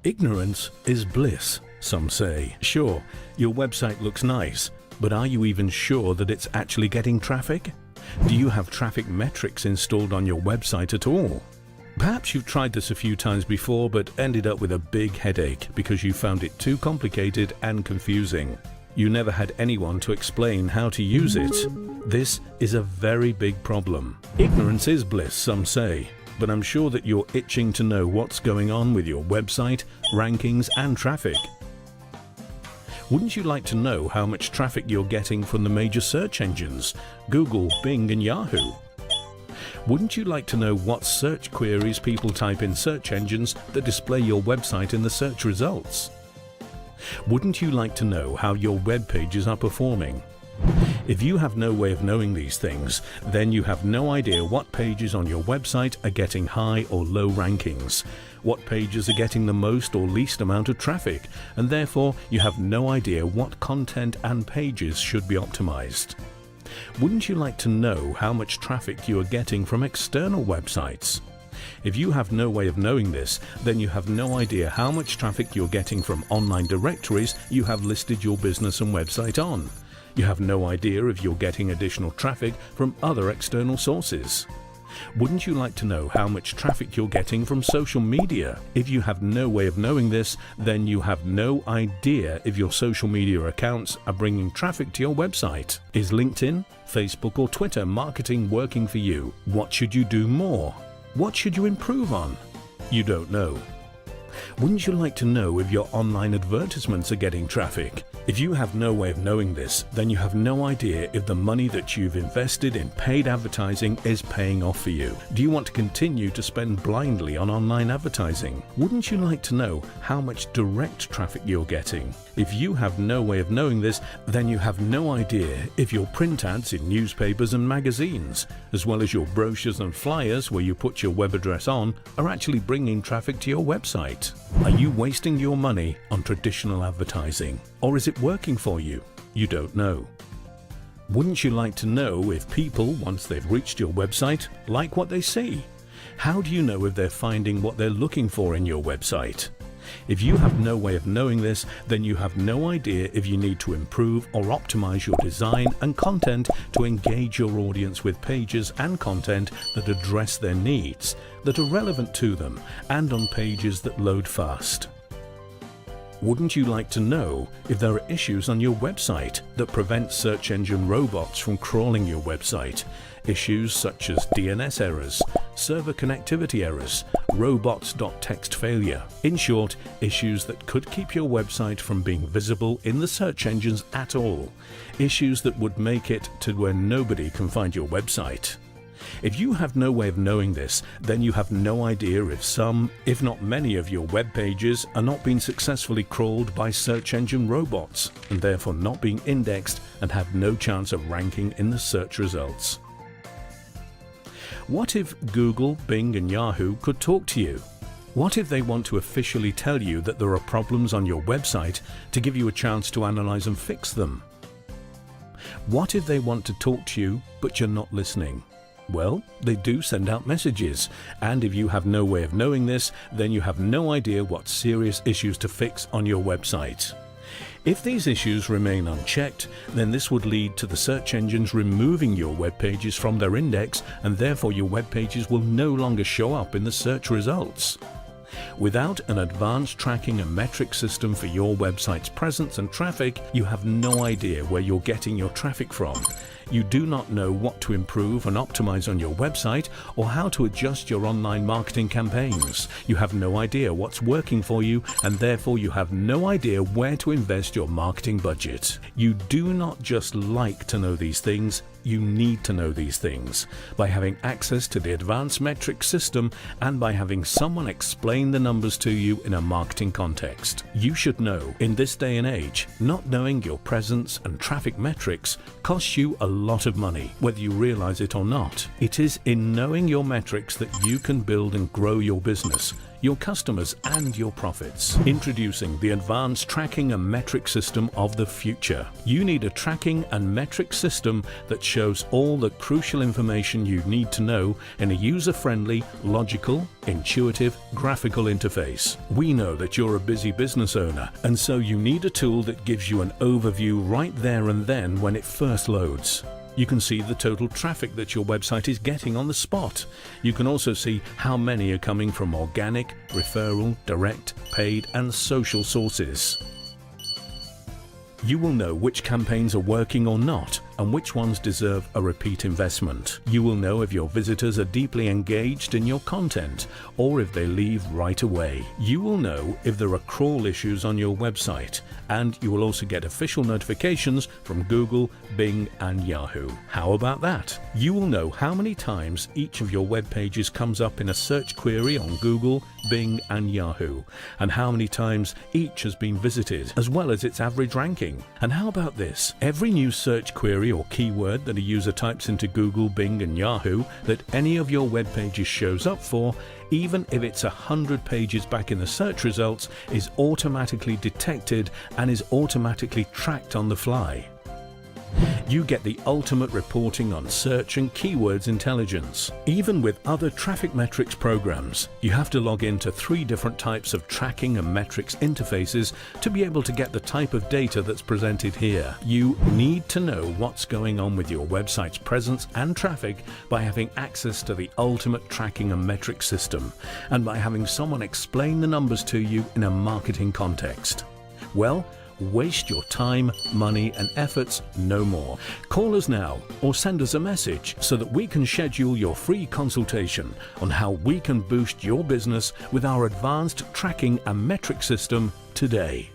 Ignorance is bliss, some say. Sure, your website looks nice, but are you even sure that it's actually getting traffic? Do you have traffic metrics installed on your website at all? Perhaps you've tried this a few times before but ended up with a big headache because you found it too complicated and confusing. You never had anyone to explain how to use it. This is a very big problem. Ignorance is bliss, some say, but I'm sure that you're itching to know what's going on with your website, rankings, and traffic. Wouldn't you like to know how much traffic you're getting from the major search engines, Google, Bing, and Yahoo? Wouldn't you like to know what search queries people type in search engines that display your website in the search results? Wouldn't you like to know how your web pages are performing? If you have no way of knowing these things, then you have no idea what pages on your website are getting high or low rankings, what pages are getting the most or least amount of traffic, and therefore you have no idea what content and pages should be optimized. Wouldn't you like to know how much traffic you are getting from external websites? If you have no way of knowing this, then you have no idea how much traffic you're getting from online directories you have listed your business and website on. You have no idea if you're getting additional traffic from other external sources. Wouldn't you like to know how much traffic you're getting from social media? If you have no way of knowing this, then you have no idea if your social media accounts are bringing traffic to your website. Is LinkedIn, Facebook, or Twitter marketing working for you? What should you do more? What should you improve on? You don't know. Wouldn't you like to know if your online advertisements are getting traffic? If you have no way of knowing this, then you have no idea if the money that you've invested in paid advertising is paying off for you. Do you want to continue to spend blindly on online advertising? Wouldn't you like to know how much direct traffic you're getting? If you have no way of knowing this, then you have no idea if your print ads in newspapers and magazines, as well as your brochures and flyers where you put your web address on, are actually bringing traffic to your website. Are you wasting your money on traditional advertising? Or is it working for you? You don't know. Wouldn't you like to know if people, once they've reached your website, like what they see? How do you know if they're finding what they're looking for in your website? If you have no way of knowing this, then you have no idea if you need to improve or optimize your design and content to engage your audience with pages and content that address their needs, that are relevant to them, and on pages that load fast. Wouldn't you like to know if there are issues on your website that prevent search engine robots from crawling your website? Issues such as DNS errors, server connectivity errors, robots.txt failure. In short, issues that could keep your website from being visible in the search engines at all. Issues that would make it to where nobody can find your website. If you have no way of knowing this, then you have no idea if some, if not many of your web pages are not being successfully crawled by search engine robots and therefore not being indexed and have no chance of ranking in the search results. What if Google, Bing, and Yahoo could talk to you? What if they want to officially tell you that there are problems on your website to give you a chance to analyze and fix them? What if they want to talk to you but you're not listening? Well, they do send out messages, and if you have no way of knowing this, then you have no idea what serious issues to fix on your website. If these issues remain unchecked, then this would lead to the search engines removing your web pages from their index, and therefore your web pages will no longer show up in the search results. Without an advanced tracking and metric system for your website's presence and traffic, you have no idea where you're getting your traffic from. You do not know what to improve and optimize on your website or how to adjust your online marketing campaigns. You have no idea what's working for you, and therefore you have no idea where to invest your marketing budget. You do not just like to know these things, you need to know these things. By having access to the advanced metric system and by having someone explain the numbers to you in a marketing context. You should know, in this day and age, not knowing your presence and traffic metrics costs you a lot of money, whether you realize it or not. It is in knowing your metrics that you can build and grow your business. your customers, and your profits. Introducing the advanced tracking and metric system of the future. You need a tracking and metric system that shows all the crucial information you need to know in a user-friendly, logical, intuitive, graphical interface. We know that you're a busy business owner, and so you need a tool that gives you an overview right there and then when it first loads. You can see the total traffic that your website is getting on the spot. You can also see how many are coming from organic, referral, direct, paid, and social sources. You will know which campaigns are working or not, and which ones deserve a repeat investment. You will know if your visitors are deeply engaged in your content, or if they leave right away. You will know if there are crawl issues on your website, and you will also get official notifications from Google, Bing, and Yahoo. How about that? You will know how many times each of your web pages comes up in a search query on Google, Bing, and Yahoo, and how many times each has been visited, as well as its average ranking. And how about this? Every new search query or keyword that a user types into Google, Bing, and Yahoo that any of your web pages shows up for, even if it's 100 pages back in the search results, is automatically detected and is automatically tracked on the fly. You get the ultimate reporting on search and keywords intelligence. Even with other traffic metrics programs, you have to log into 3 different types of tracking and metrics interfaces to be able to get the type of data that's presented here. You need to know what's going on with your website's presence and traffic by having access to the ultimate tracking and metrics system, and by having someone explain the numbers to you in a marketing context. Well, waste your time, money, and efforts no more. Call us now or send us a message so that we can schedule your free consultation on how we can boost your business with our advanced tracking and metric system today.